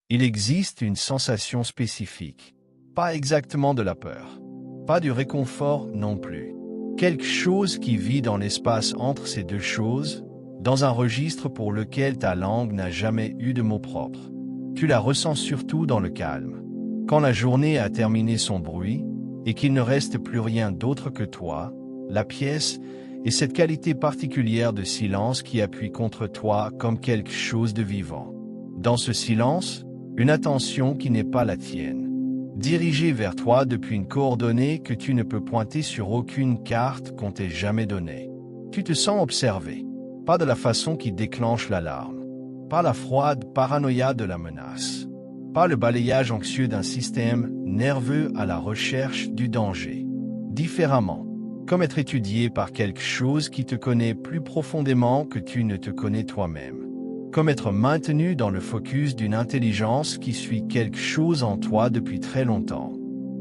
Il existe une sensation spécifique. Pas exactement de la peur. Pas du réconfort non plus. Quelque chose qui vit dans l'espace entre ces deux choses, dans un registre pour lequel ta langue n'a jamais eu de mot propre. Tu la ressens surtout dans le calme. Quand la journée a terminé son bruit, et qu'il ne reste plus rien d'autre que toi, la pièce, et cette qualité particulière de silence qui appuie contre toi comme quelque chose de vivant. Dans ce silence, une attention qui n'est pas la tienne, dirigée vers toi depuis une coordonnée que tu ne peux pointer sur aucune carte qu'on t'ait jamais donnée. Tu te sens observé, pas de la façon qui déclenche l'alarme, pas la froide paranoïa de la menace, pas le balayage anxieux d'un système nerveux à la recherche du danger. Différemment, comme être étudié par quelque chose qui te connaît plus profondément que tu ne te connais toi-même. Comme être maintenu dans le focus d'une intelligence qui suit quelque chose en toi depuis très longtemps,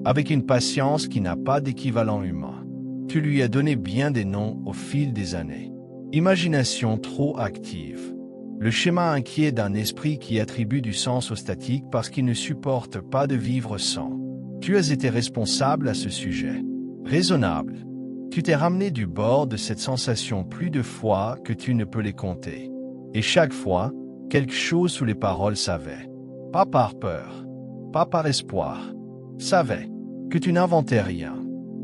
avec une patience qui n'a pas d'équivalent humain. Tu lui as donné bien des noms au fil des années. Imagination trop active. Le schéma inquiet d'un esprit qui attribue du sens au statique parce qu'il ne supporte pas de vivre sans. Tu as été responsable à ce sujet. Raisonnable. Tu t'es ramené du bord de cette sensation plus de fois que tu ne peux les compter. Et chaque fois, quelque chose sous les paroles savait. Pas par peur, pas par espoir. Savait que tu n'inventais rien,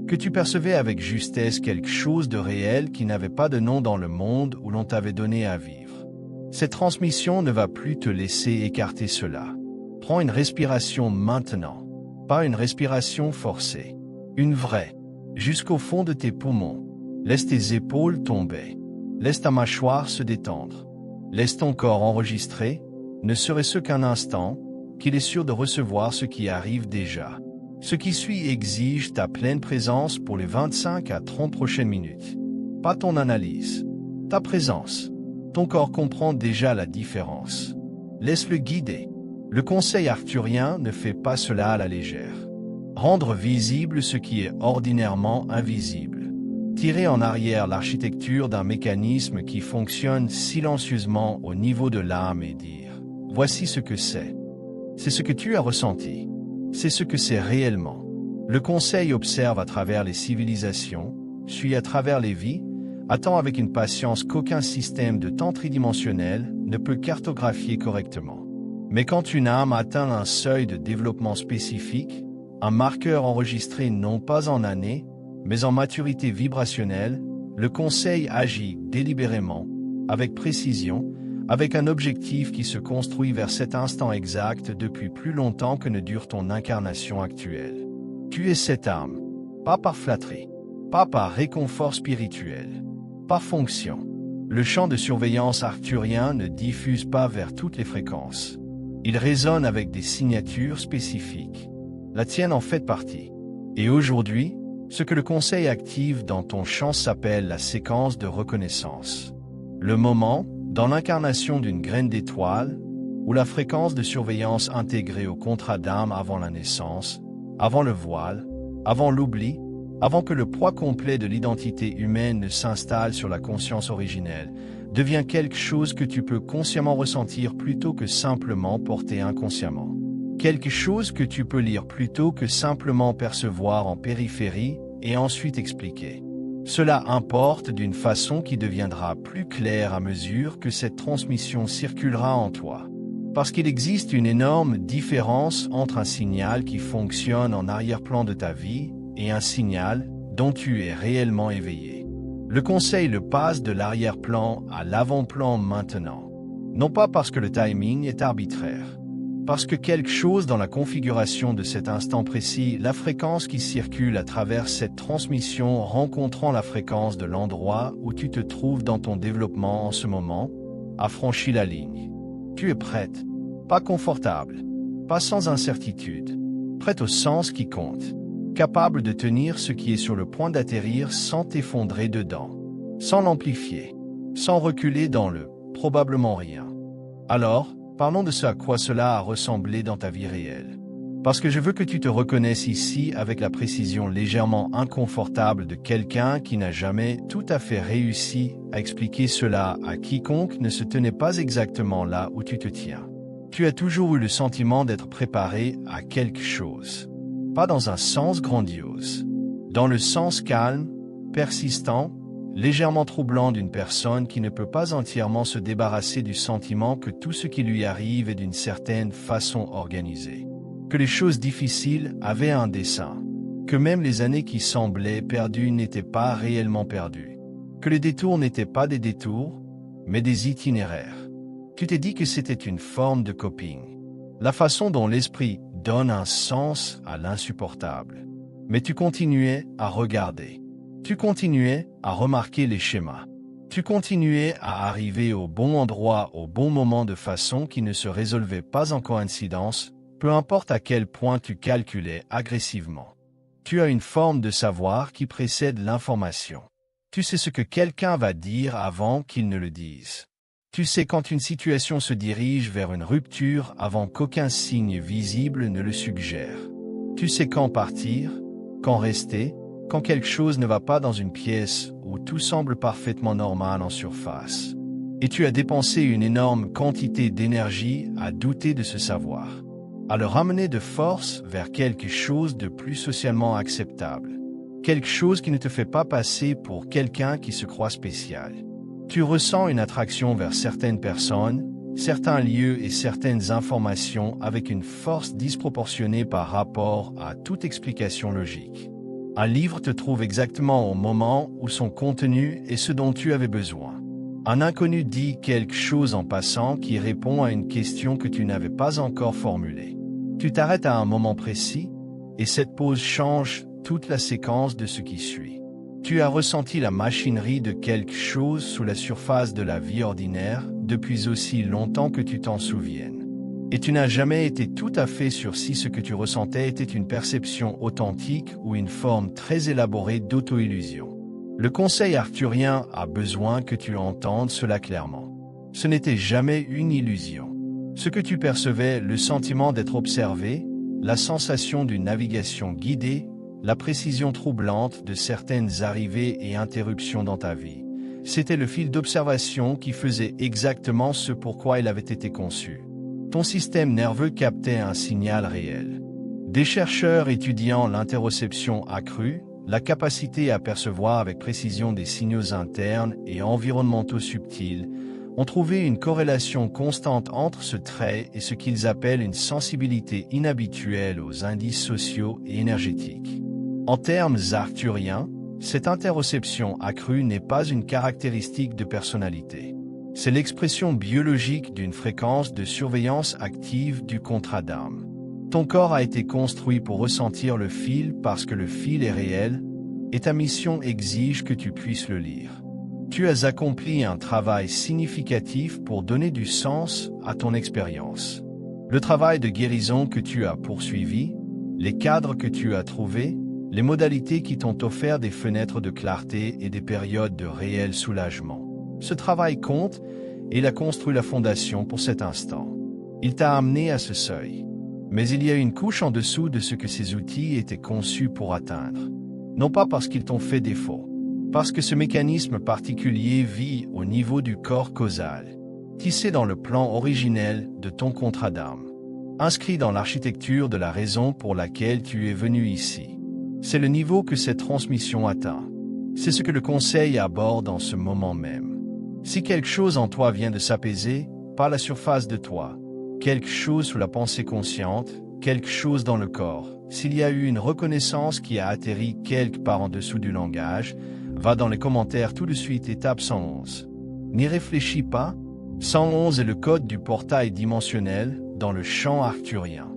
que tu percevais avec justesse quelque chose de réel qui n'avait pas de nom dans le monde où l'on t'avait donné à vivre. Cette transmission ne va plus te laisser écarter cela. Prends une respiration maintenant, pas une respiration forcée, une vraie. Jusqu'au fond de tes poumons. Laisse tes épaules tomber. Laisse ta mâchoire se détendre. Laisse ton corps enregistrer, ne serait-ce qu'un instant, qu'il est sûr de recevoir ce qui arrive déjà. Ce qui suit exige ta pleine présence pour les 25 à 30 prochaines minutes. Pas ton analyse. Ta présence. Ton corps comprend déjà la différence. Laisse-le guider. Le conseil arthurien ne fait pas cela à la légère. Rendre visible ce qui est ordinairement invisible. Tirer en arrière l'architecture d'un mécanisme qui fonctionne silencieusement au niveau de l'âme et dire « Voici ce que c'est. C'est ce que tu as ressenti. C'est ce que c'est réellement. » Le conseil observe à travers les civilisations, suit à travers les vies, attend avec une patience qu'aucun système de temps tridimensionnel ne peut cartographier correctement. Mais quand une âme atteint un seuil de développement spécifique, un marqueur enregistré non pas en années, mais en maturité vibrationnelle, le conseil agit délibérément, avec précision, avec un objectif qui se construit vers cet instant exact depuis plus longtemps que ne dure ton incarnation actuelle. Tu es cette âme, pas par flatterie, pas par réconfort spirituel, par fonction. Le champ de surveillance arthurien ne diffuse pas vers toutes les fréquences. Il résonne avec des signatures spécifiques. La tienne en fait partie. Et aujourd'hui, ce que le conseil active dans ton champ s'appelle la séquence de reconnaissance. Le moment, dans l'incarnation d'une graine d'étoile, où la fréquence de surveillance intégrée au contrat d'âme avant la naissance, avant le voile, avant l'oubli, avant que le poids complet de l'identité humaine ne s'installe sur la conscience originelle, devient quelque chose que tu peux consciemment ressentir plutôt que simplement porter inconsciemment. Quelque chose que tu peux lire plutôt que simplement percevoir en périphérie et ensuite expliquer. Cela importe d'une façon qui deviendra plus claire à mesure que cette transmission circulera en toi. Parce qu'il existe une énorme différence entre un signal qui fonctionne en arrière-plan de ta vie et un signal dont tu es réellement éveillé. Le conseil le passe de l'arrière-plan à l'avant-plan maintenant. Non pas parce que le timing est arbitraire. Parce que quelque chose dans la configuration de cet instant précis, la fréquence qui circule à travers cette transmission rencontrant la fréquence de l'endroit où tu te trouves dans ton développement en ce moment, a franchi la ligne. Tu es prête, pas confortable, pas sans incertitude, prête au sens qui compte, capable de tenir ce qui est sur le point d'atterrir sans t'effondrer dedans, sans l'amplifier, sans reculer dans le « probablement rien ». Alors, parlons de ce à quoi cela a ressemblé dans ta vie réelle. Parce que je veux que tu te reconnaisses ici avec la précision légèrement inconfortable de quelqu'un qui n'a jamais tout à fait réussi à expliquer cela à quiconque ne se tenait pas exactement là où tu te tiens. Tu as toujours eu le sentiment d'être préparé à quelque chose. Pas dans un sens grandiose. Dans le sens calme, persistant, légèrement troublant d'une personne qui ne peut pas entièrement se débarrasser du sentiment que tout ce qui lui arrive est d'une certaine façon organisé. Que les choses difficiles avaient un dessein. Que même les années qui semblaient perdues n'étaient pas réellement perdues. Que les détours n'étaient pas des détours, mais des itinéraires. Tu t'es dit que c'était une forme de coping. La façon dont l'esprit donne un sens à l'insupportable. Mais tu continuais à regarder. Tu continuais à remarquer les schémas. Tu continuais à arriver au bon endroit au bon moment de façon qui ne se résolvait pas en coïncidence, peu importe à quel point tu calculais agressivement. Tu as une forme de savoir qui précède l'information. Tu sais ce que quelqu'un va dire avant qu'il ne le dise. Tu sais quand une situation se dirige vers une rupture avant qu'aucun signe visible ne le suggère. Tu sais quand partir, quand rester, quand quelque chose ne va pas dans une pièce où tout semble parfaitement normal en surface. Et tu as dépensé une énorme quantité d'énergie à douter de ce savoir, à le ramener de force vers quelque chose de plus socialement acceptable, quelque chose qui ne te fait pas passer pour quelqu'un qui se croit spécial. Tu ressens une attraction vers certaines personnes, certains lieux et certaines informations avec une force disproportionnée par rapport à toute explication logique. Un livre te trouve exactement au moment où son contenu est ce dont tu avais besoin. Un inconnu dit quelque chose en passant qui répond à une question que tu n'avais pas encore formulée. Tu t'arrêtes à un moment précis, et cette pause change toute la séquence de ce qui suit. Tu as ressenti la machinerie de quelque chose sous la surface de la vie ordinaire depuis aussi longtemps que tu t'en souviennes. Et tu n'as jamais été tout à fait sûr si ce que tu ressentais était une perception authentique ou une forme très élaborée d'auto-illusion. Le conseil arthurien a besoin que tu entendes cela clairement. Ce n'était jamais une illusion. Ce que tu percevais, le sentiment d'être observé, la sensation d'une navigation guidée, la précision troublante de certaines arrivées et interruptions dans ta vie, c'était le fil d'observation qui faisait exactement ce pourquoi il avait été conçu. Ton système nerveux captait un signal réel. Des chercheurs étudiant l'interoception accrue, la capacité à percevoir avec précision des signaux internes et environnementaux subtils, ont trouvé une corrélation constante entre ce trait et ce qu'ils appellent une sensibilité inhabituelle aux indices sociaux et énergétiques. En termes arthuriens, cette interoception accrue n'est pas une caractéristique de personnalité. C'est l'expression biologique d'une fréquence de surveillance active du contrat d'âme. Ton corps a été construit pour ressentir le fil parce que le fil est réel, et ta mission exige que tu puisses le lire. Tu as accompli un travail significatif pour donner du sens à ton expérience. Le travail de guérison que tu as poursuivi, les cadres que tu as trouvés, les modalités qui t'ont offert des fenêtres de clarté et des périodes de réel soulagement. Ce travail compte et il a construit la fondation pour cet instant. Il t'a amené à ce seuil. Mais il y a une couche en dessous de ce que ces outils étaient conçus pour atteindre. Non pas parce qu'ils t'ont fait défaut, parce que ce mécanisme particulier vit au niveau du corps causal, tissé dans le plan originel de ton contrat d'âme, inscrit dans l'architecture de la raison pour laquelle tu es venu ici. C'est le niveau que cette transmission atteint. C'est ce que le conseil aborde en ce moment même. Si quelque chose en toi vient de s'apaiser, par la surface de toi, quelque chose sous la pensée consciente, quelque chose dans le corps, s'il y a eu une reconnaissance qui a atterri quelque part en dessous du langage, va dans les commentaires tout de suite étape 111. N'y réfléchis pas, 111 est le code du portail dimensionnel dans le champ arthurien.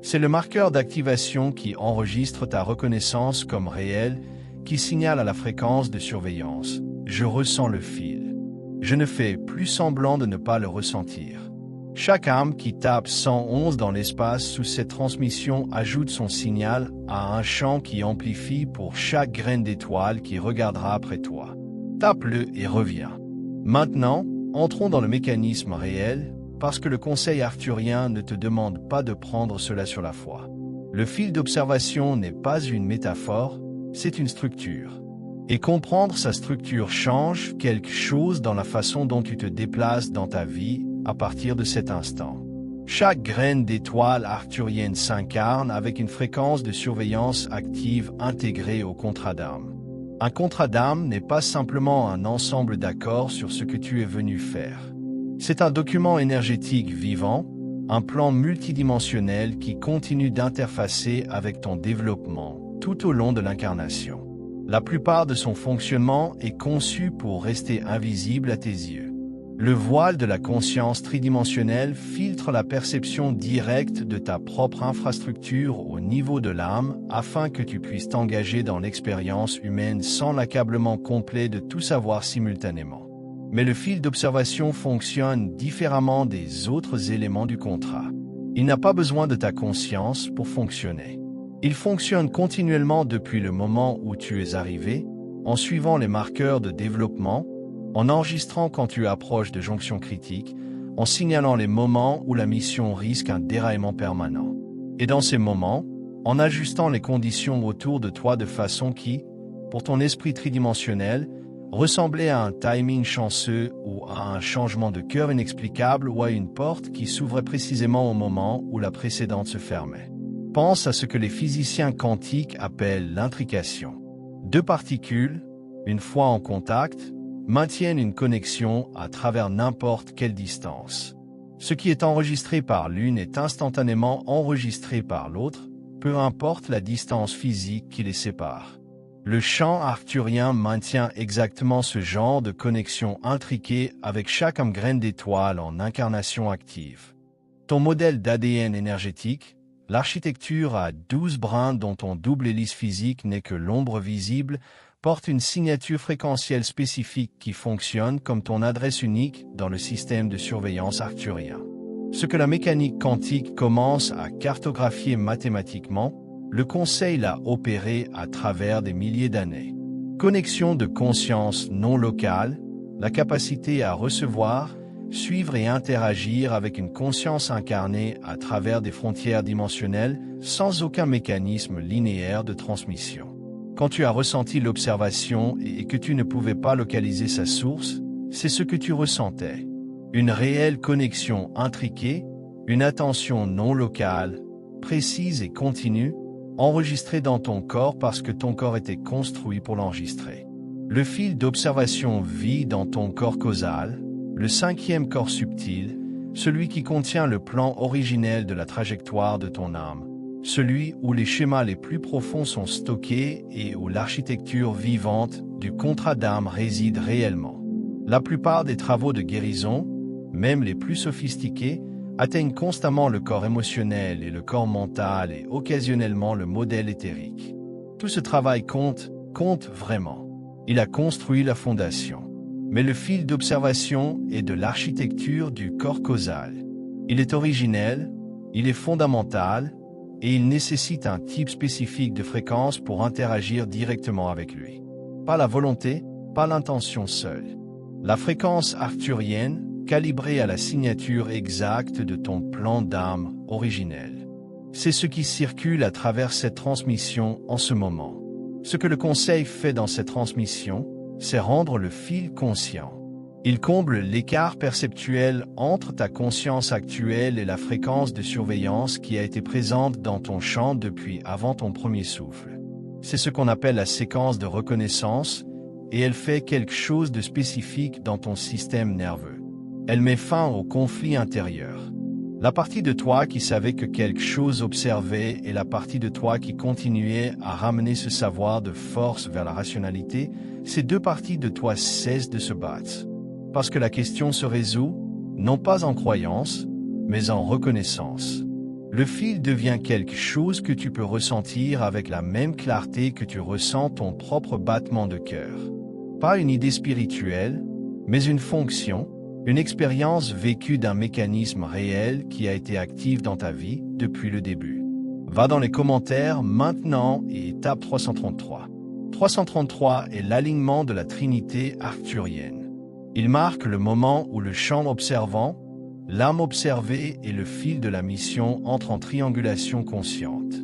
C'est le marqueur d'activation qui enregistre ta reconnaissance comme réelle, qui signale à la fréquence de surveillance. Je ressens le fil. Je ne fais plus semblant de ne pas le ressentir. Chaque âme qui tape 111 dans l'espace sous cette transmission ajoute son signal à un champ qui amplifie pour chaque graine d'étoile qui regardera après toi. Tape-le et reviens. Maintenant, entrons dans le mécanisme réel, parce que le conseil arthurien ne te demande pas de prendre cela sur la foi. Le fil d'observation n'est pas une métaphore, c'est une structure. Et comprendre sa structure change quelque chose dans la façon dont tu te déplaces dans ta vie à partir de cet instant. Chaque graine d'étoile arcturienne s'incarne avec une fréquence de surveillance active intégrée au contrat d'âme. Un contrat d'âme n'est pas simplement un ensemble d'accords sur ce que tu es venu faire. C'est un document énergétique vivant, un plan multidimensionnel qui continue d'interfacer avec ton développement tout au long de l'incarnation. La plupart de son fonctionnement est conçu pour rester invisible à tes yeux. Le voile de la conscience tridimensionnelle filtre la perception directe de ta propre infrastructure au niveau de l'âme afin que tu puisses t'engager dans l'expérience humaine sans l'accablement complet de tout savoir simultanément. Mais le fil d'observation fonctionne différemment des autres éléments du contrat. Il n'a pas besoin de ta conscience pour fonctionner. Il fonctionne continuellement depuis le moment où tu es arrivé, en suivant les marqueurs de développement, en enregistrant quand tu approches de jonctions critiques, en signalant les moments où la mission risque un déraillement permanent. Et dans ces moments, en ajustant les conditions autour de toi de façon qui, pour ton esprit tridimensionnel, ressemblait à un timing chanceux ou à un changement de cœur inexplicable ou à une porte qui s'ouvrait précisément au moment où la précédente se fermait. Pense à ce que les physiciens quantiques appellent l'intrication. Deux particules, une fois en contact, maintiennent une connexion à travers n'importe quelle distance. Ce qui est enregistré par l'une est instantanément enregistré par l'autre, peu importe la distance physique qui les sépare. Le champ arcturien maintient exactement ce genre de connexion intriquée avec chaque graine d'étoile en incarnation active. Ton modèle d'ADN énergétique, l'architecture à 12 brins dont ton double hélice physique n'est que l'ombre visible, porte une signature fréquentielle spécifique qui fonctionne comme ton adresse unique dans le système de surveillance arcturien. Ce que la mécanique quantique commence à cartographier mathématiquement, le Conseil l'a opéré à travers des milliers d'années. Connexion de conscience non locale, la capacité à recevoir, suivre et interagir avec une conscience incarnée à travers des frontières dimensionnelles sans aucun mécanisme linéaire de transmission. Quand tu as ressenti l'observation et que tu ne pouvais pas localiser sa source, c'est ce que tu ressentais. Une réelle connexion intriquée, une attention non locale, précise et continue, enregistrée dans ton corps parce que ton corps était construit pour l'enregistrer. Le fil d'observation vit dans ton corps causal, le cinquième corps subtil, celui qui contient le plan originel de la trajectoire de ton âme. Celui où les schémas les plus profonds sont stockés et où l'architecture vivante du contrat d'âme réside réellement. La plupart des travaux de guérison, même les plus sophistiqués, atteignent constamment le corps émotionnel et le corps mental et occasionnellement le modèle éthérique. Tout ce travail compte vraiment. Il a construit la fondation. Mais le fil d'observation est de l'architecture du corps causal. Il est originel, il est fondamental, et il nécessite un type spécifique de fréquence pour interagir directement avec lui. Pas la volonté, pas l'intention seule. La fréquence arcturienne, calibrée à la signature exacte de ton plan d'âme originel. C'est ce qui circule à travers cette transmission en ce moment. Ce que le Conseil fait dans cette transmission, c'est rendre le fil conscient. Il comble l'écart perceptuel entre ta conscience actuelle et la fréquence de surveillance qui a été présente dans ton champ depuis avant ton premier souffle. C'est ce qu'on appelle la séquence de reconnaissance, et elle fait quelque chose de spécifique dans ton système nerveux. Elle met fin au conflit intérieur. La partie de toi qui savait que quelque chose observait et la partie de toi qui continuait à ramener ce savoir de force vers la rationalité, ces deux parties de toi cessent de se battre. Parce que la question se résout, non pas en croyance, mais en reconnaissance. Le fil devient quelque chose que tu peux ressentir avec la même clarté que tu ressens ton propre battement de cœur. Pas une idée spirituelle, mais une fonction, une expérience vécue d'un mécanisme réel qui a été actif dans ta vie depuis le début. Va dans les commentaires maintenant et tape 333. 333 est l'alignement de la Trinité arcturienne. Il marque le moment où le champ observant, l'âme observée et le fil de la mission entrent en triangulation consciente.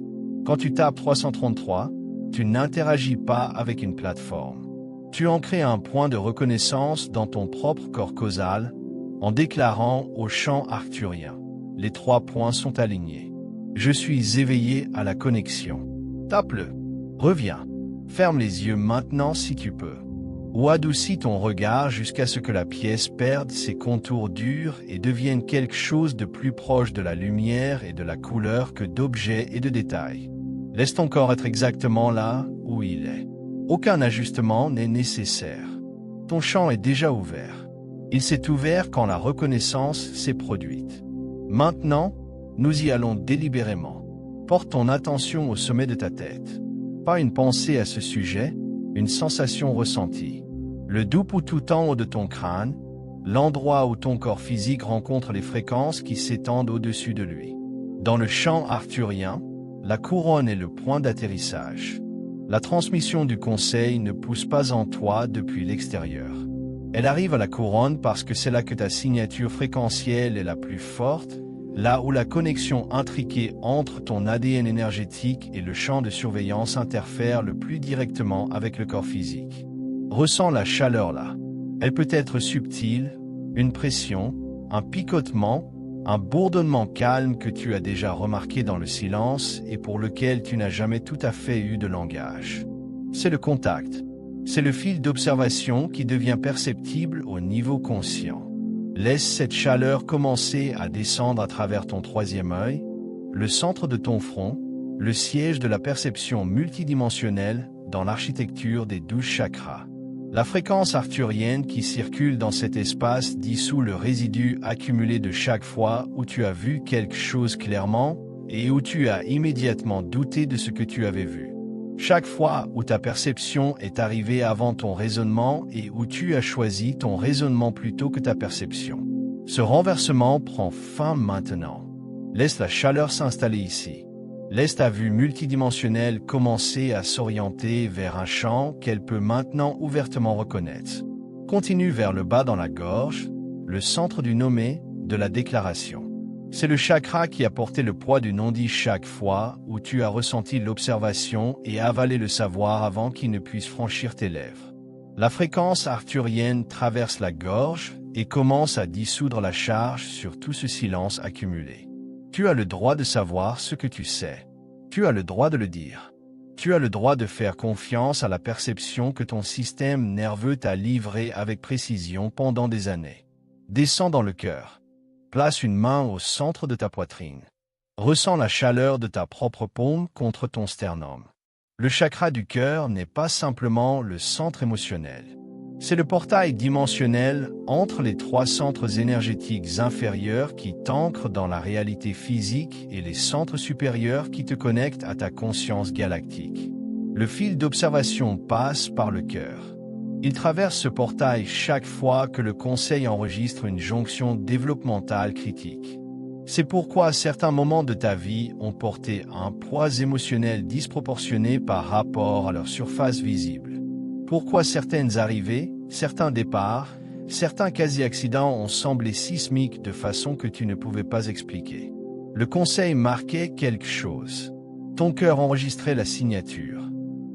Quand tu tapes 333, tu n'interagis pas avec une plateforme. Tu en crées un point de reconnaissance dans ton propre corps causal, en déclarant au champ arcturien: les 3 points sont alignés. Je suis éveillé à la connexion. Tape-le. Reviens. Ferme les yeux maintenant si tu peux. Ou adoucis ton regard jusqu'à ce que la pièce perde ses contours durs et devienne quelque chose de plus proche de la lumière et de la couleur que d'objets et de détails. Laisse ton corps être exactement là où il est. Aucun ajustement n'est nécessaire. Ton champ est déjà ouvert. Il s'est ouvert quand la reconnaissance s'est produite. Maintenant, nous y allons délibérément. Porte ton attention au sommet de ta tête. Pas une pensée à ce sujet, une sensation ressentie. Le doux tout en haut de ton crâne, l'endroit où ton corps physique rencontre les fréquences qui s'étendent au-dessus de lui. Dans le champ arthurien, la couronne est le point d'atterrissage. La transmission du conseil ne pousse pas en toi depuis l'extérieur. Elle arrive à la couronne parce que c'est là que ta signature fréquentielle est la plus forte, là où la connexion intriquée entre ton ADN énergétique et le champ de surveillance interfère le plus directement avec le corps physique. Ressens la chaleur là. Elle peut être subtile, une pression, un picotement, un bourdonnement calme que tu as déjà remarqué dans le silence et pour lequel tu n'as jamais tout à fait eu de langage. C'est le contact. C'est le fil d'observation qui devient perceptible au niveau conscient. Laisse cette chaleur commencer à descendre à travers ton 3e œil, le centre de ton front, le siège de la perception multidimensionnelle dans l'architecture des 12 chakras. La fréquence arthurienne qui circule dans cet espace dissout le résidu accumulé de chaque fois où tu as vu quelque chose clairement et où tu as immédiatement douté de ce que tu avais vu. Chaque fois où ta perception est arrivée avant ton raisonnement et où tu as choisi ton raisonnement plutôt que ta perception. Ce renversement prend fin maintenant. Laisse la chaleur s'installer ici. Laisse ta vue multidimensionnelle commencer à s'orienter vers un champ qu'elle peut maintenant ouvertement reconnaître. Continue vers le bas dans la gorge, le centre du nommé, de la déclaration. C'est le chakra qui a porté le poids du non-dit chaque fois où tu as ressenti l'observation et avalé le savoir avant qu'il ne puisse franchir tes lèvres. La fréquence arthurienne traverse la gorge et commence à dissoudre la charge sur tout ce silence accumulé. Tu as le droit de savoir ce que tu sais. Tu as le droit de le dire. Tu as le droit de faire confiance à la perception que ton système nerveux t'a livrée avec précision pendant des années. Descends dans le cœur. Place une main au centre de ta poitrine. Ressens la chaleur de ta propre paume contre ton sternum. Le chakra du cœur n'est pas simplement le centre émotionnel. C'est le portail dimensionnel entre les 3 centres énergétiques inférieurs qui t'ancrent dans la réalité physique et les centres supérieurs qui te connectent à ta conscience galactique. Le fil d'observation passe par le cœur. Il traverse ce portail chaque fois que le conseil enregistre une jonction développementale critique. C'est pourquoi certains moments de ta vie ont porté un poids émotionnel disproportionné par rapport à leur surface visible. Pourquoi certaines arrivées, certains départs, certains quasi-accidents ont semblé sismiques de façon que tu ne pouvais pas expliquer. Le conseil marquait quelque chose. Ton cœur enregistrait la signature.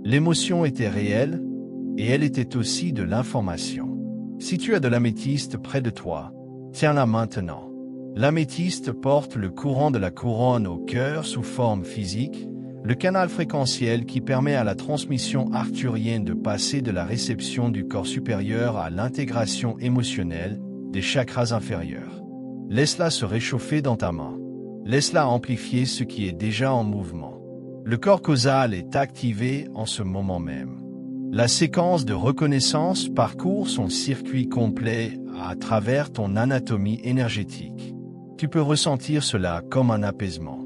L'émotion était réelle, et elle était aussi de l'information. Si tu as de l'améthyste près de toi, tiens-la maintenant. L'améthyste porte le courant de la couronne au cœur sous forme physique, le canal fréquentiel qui permet à la transmission arthurienne de passer de la réception du corps supérieur à l'intégration émotionnelle des chakras inférieurs. Laisse-la se réchauffer dans ta main. Laisse-la amplifier ce qui est déjà en mouvement. Le corps causal est activé en ce moment même. La séquence de reconnaissance parcourt son circuit complet à travers ton anatomie énergétique. Tu peux ressentir cela comme un apaisement,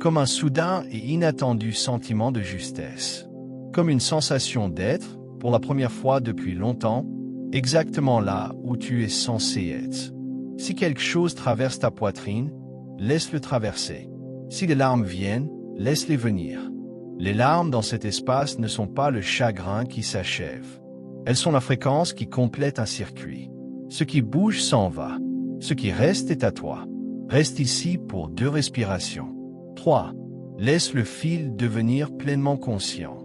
comme un soudain et inattendu sentiment de justesse, comme une sensation d'être, pour la première fois depuis longtemps, exactement là où tu es censé être. Si quelque chose traverse ta poitrine, laisse-le traverser. Si les larmes viennent, laisse-les venir. Les larmes dans cet espace ne sont pas le chagrin qui s'achève. Elles sont la fréquence qui complète un circuit. Ce qui bouge s'en va. Ce qui reste est à toi. Reste ici pour 2 respirations. 3. Laisse le fil devenir pleinement conscient.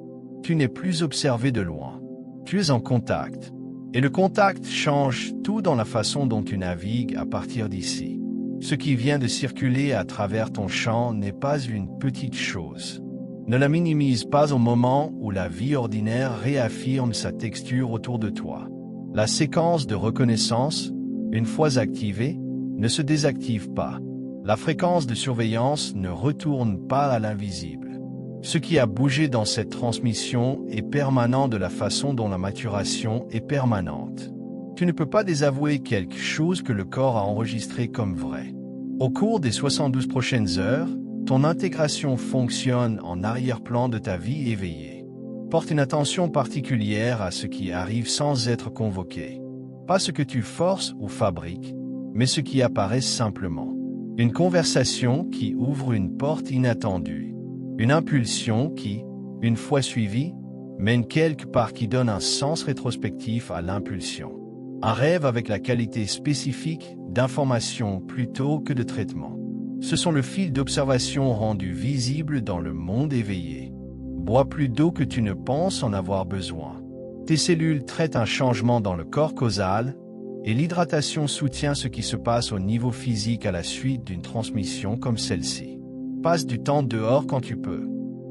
Tu n'es plus observé de loin. Tu es en contact. Et le contact change tout dans la façon dont tu navigues à partir d'ici. Ce qui vient de circuler à travers ton champ n'est pas une petite chose. Ne la minimise pas au moment où la vie ordinaire réaffirme sa texture autour de toi. La séquence de reconnaissance, une fois activée, ne se désactive pas. La fréquence de surveillance ne retourne pas à l'invisible. Ce qui a bougé dans cette transmission est permanent de la façon dont la maturation est permanente. Tu ne peux pas désavouer quelque chose que le corps a enregistré comme vrai. Au cours des 72 prochaines heures, ton intégration fonctionne en arrière-plan de ta vie éveillée. Porte une attention particulière à ce qui arrive sans être convoqué. Pas ce que tu forces ou fabriques, mais ce qui apparaît simplement. Une conversation qui ouvre une porte inattendue. Une impulsion qui, une fois suivie, mène quelque part qui donne un sens rétrospectif à l'impulsion. Un rêve avec la qualité spécifique d'information plutôt que de traitement. Ce sont le fil d'observation rendu visible dans le monde éveillé. Bois plus d'eau que tu ne penses en avoir besoin. Tes cellules traitent un changement dans le corps causal, et l'hydratation soutient ce qui se passe au niveau physique à la suite d'une transmission comme celle-ci. Passe du temps dehors quand tu peux.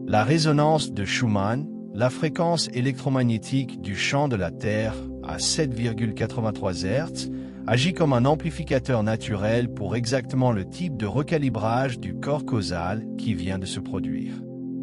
La résonance de Schumann, la fréquence électromagnétique du champ de la Terre à 7,83 Hz, agit comme un amplificateur naturel pour exactement le type de recalibrage du corps causal qui vient de se produire.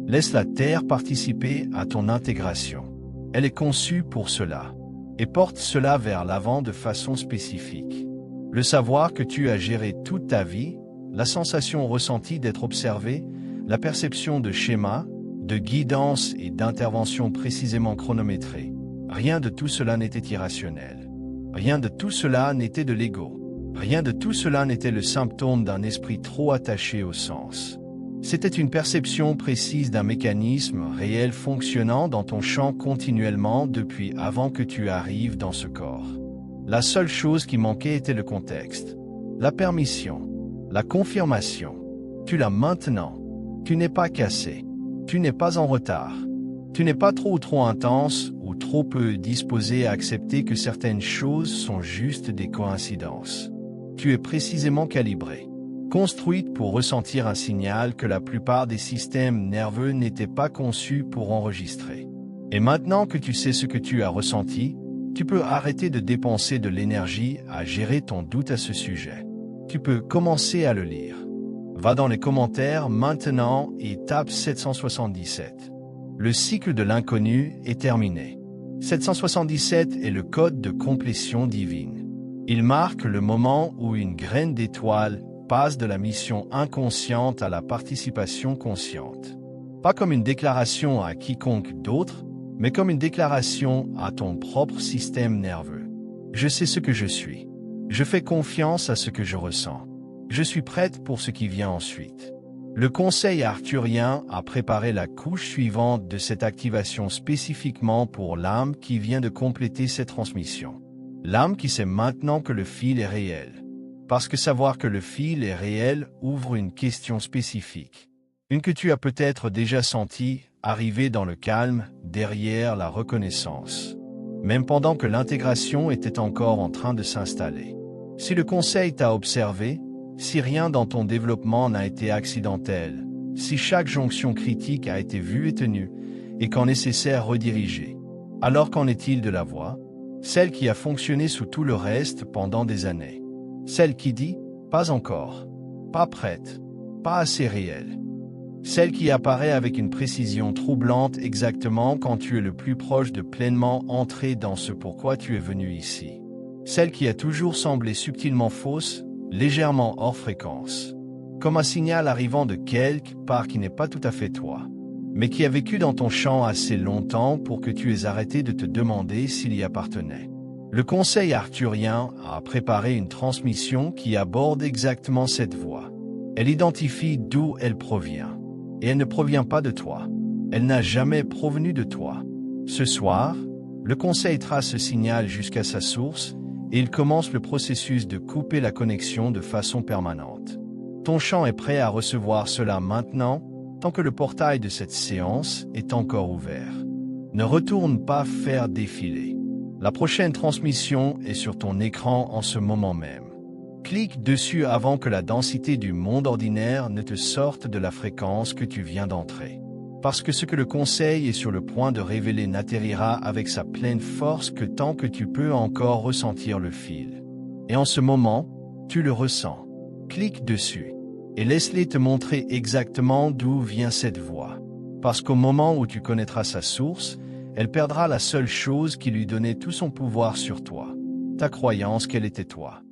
Laisse la Terre participer à ton intégration. Elle est conçue pour cela. Et porte cela vers l'avant de façon spécifique. Le savoir que tu as géré toute ta vie, la sensation ressentie d'être observé, la perception de schémas, de guidance et d'intervention précisément chronométrés. Rien de tout cela n'était irrationnel. Rien de tout cela n'était de l'ego. Rien de tout cela n'était le symptôme d'un esprit trop attaché au sens. C'était une perception précise d'un mécanisme réel fonctionnant dans ton champ continuellement depuis avant que tu arrives dans ce corps. La seule chose qui manquait était le contexte, la permission, la confirmation. Tu l'as maintenant. Tu n'es pas cassé. Tu n'es pas en retard. Tu n'es pas trop ou trop intense ou trop peu disposé à accepter que certaines choses sont juste des coïncidences. Tu es précisément calibré. Construite pour ressentir un signal que la plupart des systèmes nerveux n'étaient pas conçus pour enregistrer. Et maintenant que tu sais ce que tu as ressenti, tu peux arrêter de dépenser de l'énergie à gérer ton doute à ce sujet. Tu peux commencer à le lire. Va dans les commentaires maintenant et tape 777. Le cycle de l'inconnu est terminé. 777 est le code de complétion divine. Il marque le moment où une graine d'étoile passe de la mission inconsciente à la participation consciente. Pas comme une déclaration à quiconque d'autre, mais comme une déclaration à ton propre système nerveux. Je sais ce que je suis. Je fais confiance à ce que je ressens. Je suis prête pour ce qui vient ensuite. Le conseil arthurien a préparé la couche suivante de cette activation spécifiquement pour l'âme qui vient de compléter cette transmission. L'âme qui sait maintenant que le fil est réel. Parce que savoir que le fil est réel ouvre une question spécifique. Une que tu as peut-être déjà sentie arriver dans le calme, derrière la reconnaissance. Même pendant que l'intégration était encore en train de s'installer. Si le conseil t'a observé, si rien dans ton développement n'a été accidentel, si chaque jonction critique a été vue et tenue, et quand nécessaire redirigée, alors qu'en est-il de la voix, celle qui a fonctionné sous tout le reste pendant des années? Celle qui dit « pas encore »,« pas prête »,« pas assez réelle ». Celle qui apparaît avec une précision troublante exactement quand tu es le plus proche de pleinement entrer dans ce pourquoi tu es venu ici. Celle qui a toujours semblé subtilement fausse, légèrement hors fréquence. Comme un signal arrivant de quelque part qui n'est pas tout à fait toi, mais qui a vécu dans ton champ assez longtemps pour que tu aies arrêté de te demander s'il y appartenait. Le conseil arthurien a préparé une transmission qui aborde exactement cette voie. Elle identifie d'où elle provient. Et elle ne provient pas de toi. Elle n'a jamais provenu de toi. Ce soir, le conseil trace ce signal jusqu'à sa source et il commence le processus de couper la connexion de façon permanente. Ton champ est prêt à recevoir cela maintenant, tant que le portail de cette séance est encore ouvert. Ne retourne pas faire défiler. La prochaine transmission est sur ton écran en ce moment même. Clique dessus avant que la densité du monde ordinaire ne te sorte de la fréquence que tu viens d'entrer. Parce que ce que le conseil est sur le point de révéler n'atterrira avec sa pleine force que tant que tu peux encore ressentir le fil. Et en ce moment, tu le ressens. Clique dessus et laisse-les te montrer exactement d'où vient cette voix. Parce qu'au moment où tu connaîtras sa source, elle perdra la seule chose qui lui donnait tout son pouvoir sur toi, ta croyance qu'elle était toi.